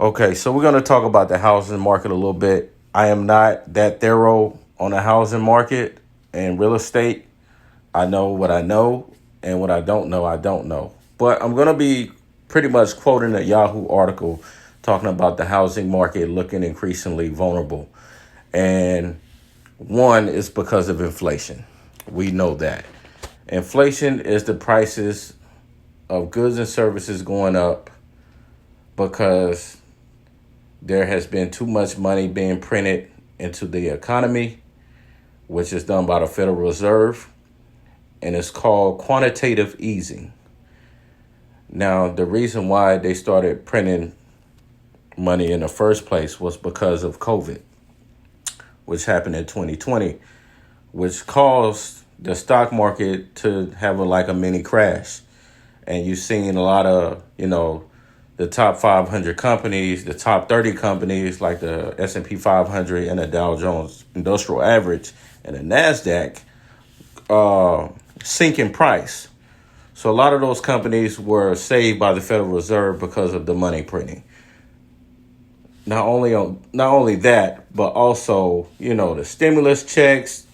Okay, so we're going to talk about the housing market a little bit. I am not that thorough on the housing market and real estate. I know what I know, and what I don't know, I don't know. But I'm going to be pretty much quoting a Yahoo article talking about the housing market looking increasingly vulnerable. And one is because of inflation. We know that. Inflation is the prices of goods and services going up because there has been too much money being printed into the economy, which is done by the Federal Reserve, and it's called quantitative easing. Now, the reason why they started printing money in the first place was because of COVID, which happened in 2020, which caused the stock market to have a mini crash. And you've seen a lot of, the top 500 companies, the top 30 companies like the S&P 500 and the Dow Jones Industrial Average and the NASDAQ sink in price. So a lot of those companies were saved by the Federal Reserve because of the money printing. Not only that, but also, the stimulus checks,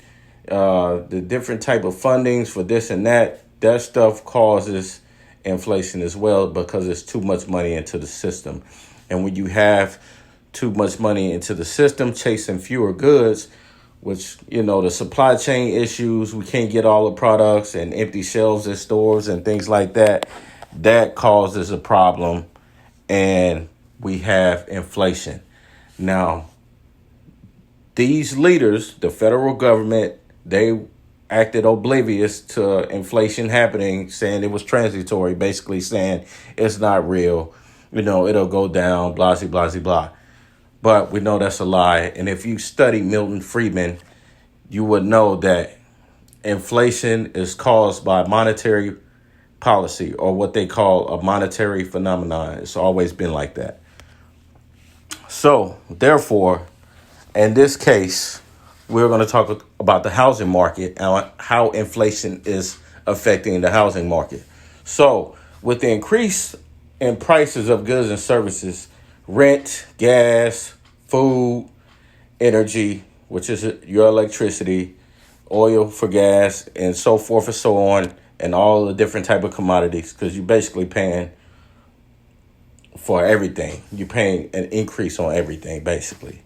the different type of fundings for this and that stuff causes inflation as well because there's too much money into the system. And when you have too much money into the system chasing fewer goods, which, the supply chain issues, we can't get all the products and empty shelves at stores and things like that, that causes a problem. And we have inflation. Now, these leaders, the federal government, they acted oblivious to inflation happening, saying it was transitory, basically saying it's not real, it'll go down, blah, blah, blah, blah. But we know that's a lie. And if you study Milton Friedman, you would know that inflation is caused by monetary policy, or what they call a monetary phenomenon. It's always been like that. So, therefore, in this case, we're going to talk about the housing market and how inflation is affecting the housing market. So, with the increase in prices of goods and services, rent, gas, food, energy, which is your electricity, oil for gas, and so forth and so on, and all the different type of commodities, because you're basically paying for everything. You're paying an increase on everything, basically.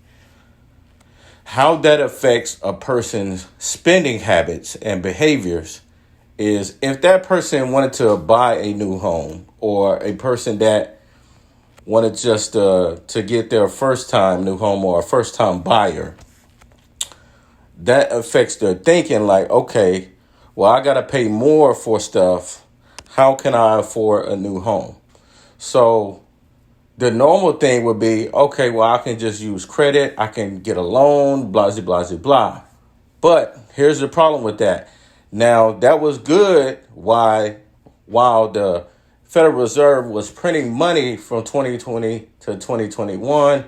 How that affects a person's spending habits and behaviors is if that person wanted to buy a new home, or a person that wanted just to get their first time new home, or a first time buyer, that affects their thinking like, okay, well, I got to pay more for stuff. How can I afford a new home? So the normal thing would be, okay, well, I can just use credit. I can get a loan, blah, blah, blah, blah. But here's the problem with that. Now, that was good while the Federal Reserve was printing money from 2020 to 2021,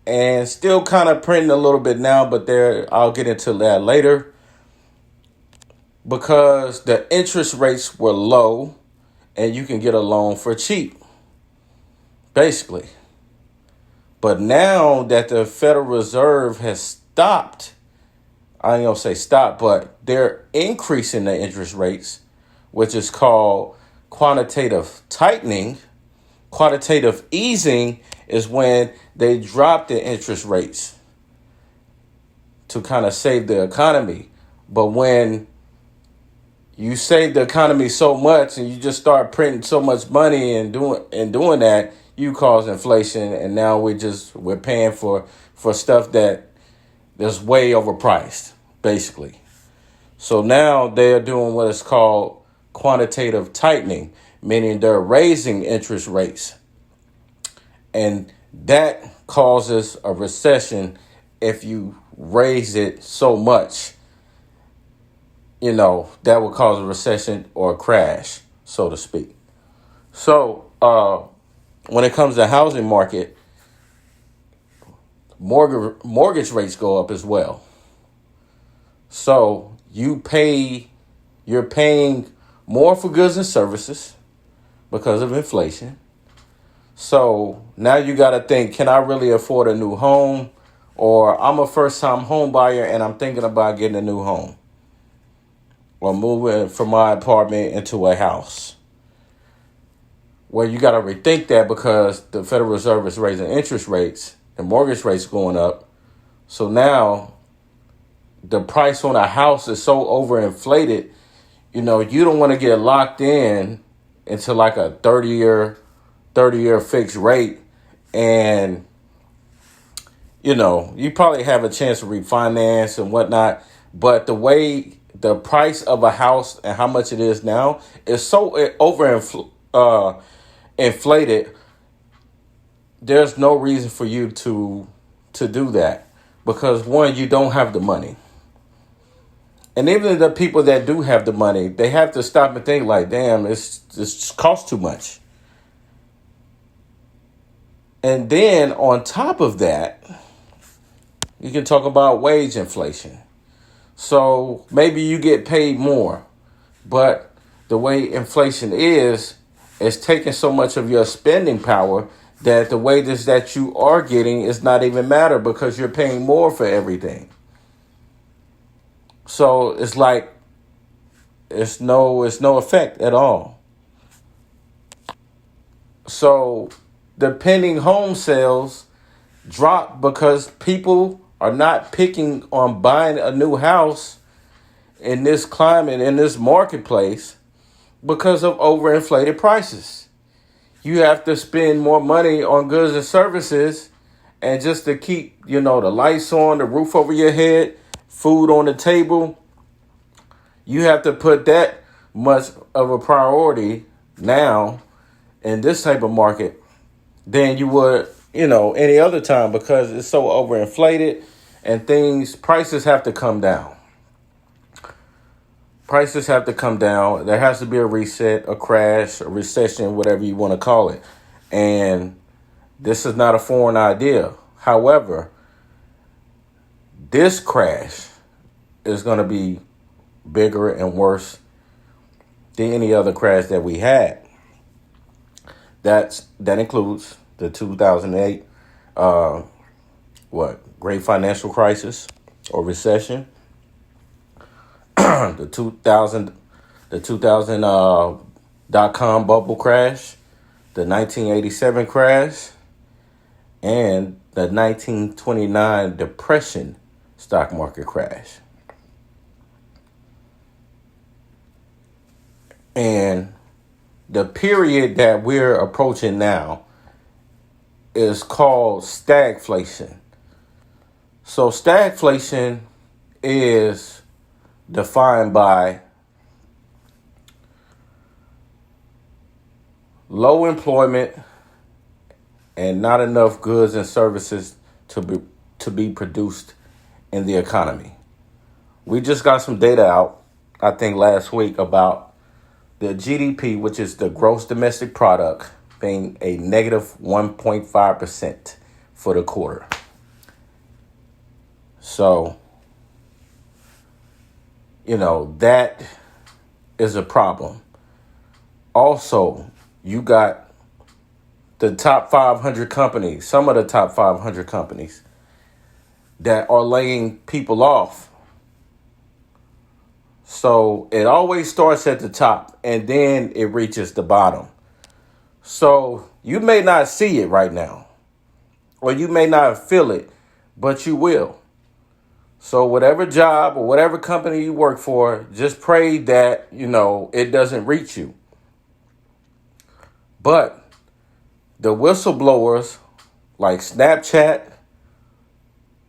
and still kind of printing a little bit now, but I'll get into that later, because the interest rates were low and you can get a loan for cheap, basically. But now that the Federal Reserve has stopped, I ain't gonna say stop, but they're increasing the interest rates, which is called quantitative tightening. Quantitative easing is when they drop the interest rates to kind of save the economy. But when you save the economy so much and you just start printing so much money and doing that, you cause inflation, and now we're paying for stuff that's way overpriced, basically. So now they're doing what is called quantitative tightening, meaning they're raising interest rates. And that causes a recession if you raise it so much. That would cause a recession or a crash, so to speak. So when it comes to housing market, mortgage rates go up as well. So you're paying more for goods and services because of inflation. So now you got to think, can I really afford a new home? Or I'm a first time home buyer and I'm thinking about getting a new home or moving from my apartment into a house. Well, you got to rethink that because the Federal Reserve is raising interest rates, the mortgage rates going up. So now the price on a house is so overinflated, you don't want to get locked in into like a 30-year fixed rate. And, you probably have a chance to refinance and whatnot. But the way the price of a house and how much it is now is so inflated. There's no reason for you to do that because, one, you don't have the money. And even the people that do have the money, they have to stop and think like, damn, this costs too much. And then on top of that, you can talk about wage inflation. So maybe you get paid more, but the way inflation is, it's taking so much of your spending power that the wages that you are getting is not even matter because you're paying more for everything. So it's like it's no effect at all. So the pending home sales drop because people are not picking on buying a new house in this climate, in this marketplace, because of overinflated prices. You have to spend more money on goods and services, and just to keep, the lights on, the roof over your head, food on the table, you have to put that much of a priority now in this type of market than you would, any other time because it's so overinflated and prices have to come down. Prices have to come down. There has to be a reset, a crash, a recession, whatever you want to call it. And this is not a foreign idea. However, this crash is going to be bigger and worse than any other crash that we had. That includes the 2008 great financial crisis or recession, the 2000 .com bubble crash, the 1987 crash, and the 1929 depression stock market crash. And the period that we're approaching now is called stagflation. So stagflation is defined by low employment and not enough goods and services to be produced in the economy. We just got some data out, I think last week, about the GDP, which is the gross domestic product, being a negative 1.5% for the quarter. So, that is a problem. Also, you got the top 500 companies, some of the top 500 companies that are laying people off. So it always starts at the top and then it reaches the bottom. So you may not see it right now, or you may not feel it, but you will. So whatever job or whatever company you work for, just pray that, it doesn't reach you. But the whistleblowers like Snapchat,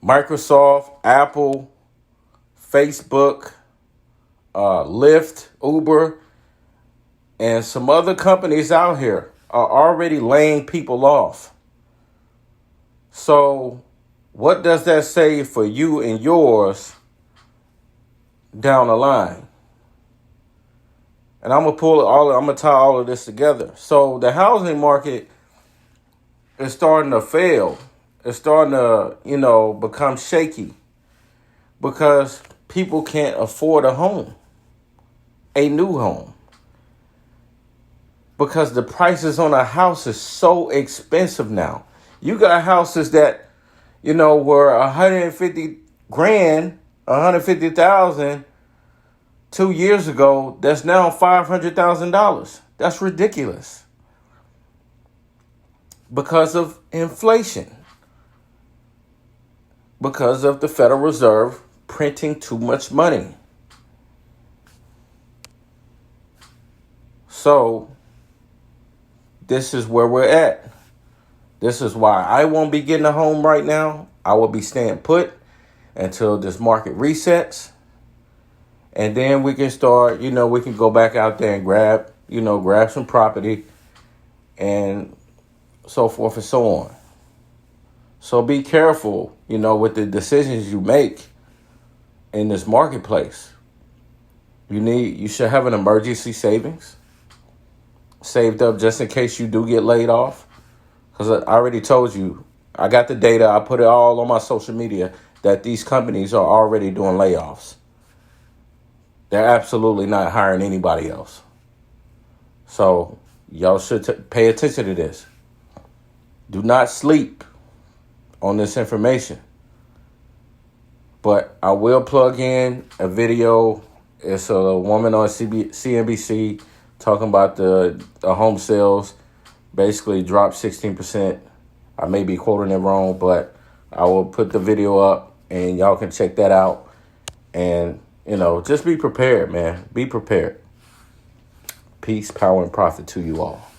Microsoft, Apple, Facebook, Lyft, Uber, and some other companies out here are already laying people off. So what does that say for you and yours down the line? And I'm gonna tie all of this together. So the housing market is starting to fail. It's starting to, become shaky because people can't afford a new home. because the prices on a house is so expensive now. You got houses that, were 150 grand, 150,000 2 years ago. That's now $500,000. That's ridiculous because of inflation, because of the Federal Reserve printing too much money. So this is where we're at. This is why I won't be getting a home right now. I will be staying put until this market resets. And then we can start, we can go back out there and grab some property and so forth and so on. So be careful, with the decisions you make in this marketplace. You should have an emergency savings saved up just in case you do get laid off. Because I already told you, I got the data, I put it all on my social media, that these companies are already doing layoffs. They're absolutely not hiring anybody else. So y'all should pay attention to this. Do not sleep on this information. But I will plug in a video. It's a woman on CNBC talking about the home sales basically dropped 16%. I may be quoting it wrong, but I will put the video up and y'all can check that out. And, just be prepared, man. Be prepared. Peace, power, and profit to you all.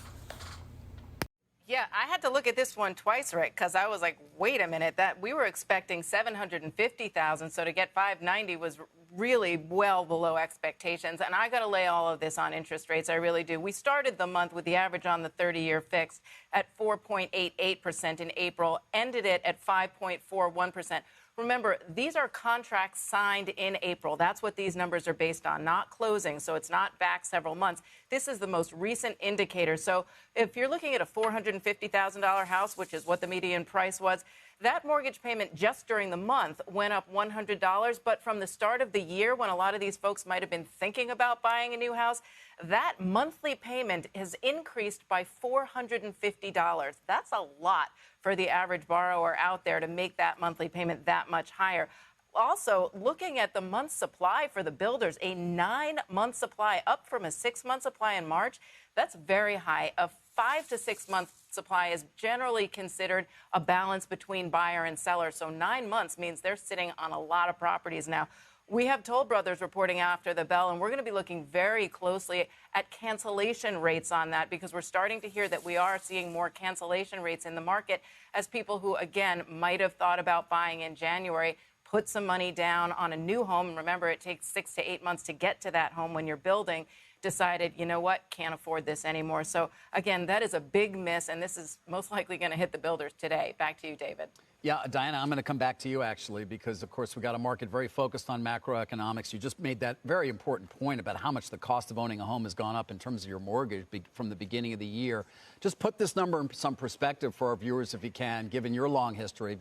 Yeah, I had to look at this one twice, Rick, because I was like, wait a minute, that we were expecting 750,000, so to get 590 was really well below expectations. And I got to lay all of this on interest rates. I really do. We started the month with the average on the 30-year fixed at 4.88% in April, ended it at 5.41%. Remember, these are contracts signed in April. That's what these numbers are based on, not closing. So it's not back several months. This is the most recent indicator. So if you're looking at a $450,000 house, which is what the median price was, that mortgage payment just during the month went up $100. But from the start of the year, when a lot of these folks might have been thinking about buying a new house, that monthly payment has increased by $450. That's a lot for the average borrower out there to make that monthly payment that much higher. Also, looking at the month supply for the builders, a 9-month supply up from a 6-month supply in March, that's very high. A 5 to 6 month supply is generally considered a balance between buyer and seller. So 9 months means they're sitting on a lot of properties now. We have Toll Brothers reporting after the bell, and we're going to be looking very closely at cancellation rates on that, because we're starting to hear that we are seeing more cancellation rates in the market as people who, again, might have thought about buying in January put some money down on a new home. And remember, it takes 6 to 8 months to get to that home when you're building. Decided, you know what, can't afford this anymore. So, again, that is a big miss, and this is most likely going to hit the builders today. Back to you, David. Yeah, Diana, I'm going to come back to you, actually, because, of course, we got a market very focused on macroeconomics. You just made that very important point about how much the cost of owning a home has gone up in terms of your mortgage from the beginning of the year. Just put this number in some perspective for our viewers, if you can, given your long history.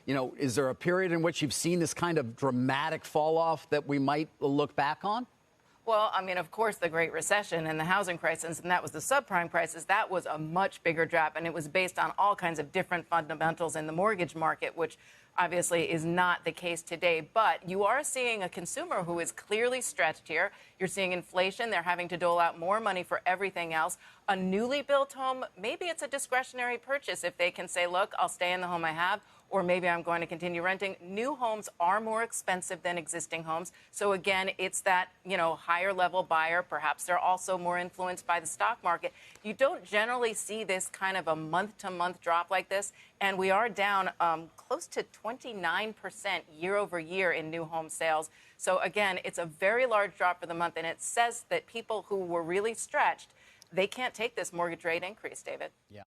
Is there a period in which you've seen this kind of dramatic fall off that we might look back on? Well, I mean, of course, the Great Recession and the housing crisis, and that was the subprime crisis, that was a much bigger drop, and it was based on all kinds of different fundamentals in the mortgage market, which obviously is not the case today. But you are seeing a consumer who is clearly stretched here. You're seeing inflation. They're having to dole out more money for everything else. A newly built home, maybe it's a discretionary purchase if they can say, look, I'll stay in the home I have, or maybe I'm going to continue renting. New homes are more expensive than existing homes. So again, it's that, higher level buyer. Perhaps they're also more influenced by the stock market. You don't generally see this kind of a month to month drop like this. And we are down close to 29% year over year in new home sales. So again, it's a very large drop for the month. And it says that people who were really stretched, they can't take this mortgage rate increase, David. Yeah.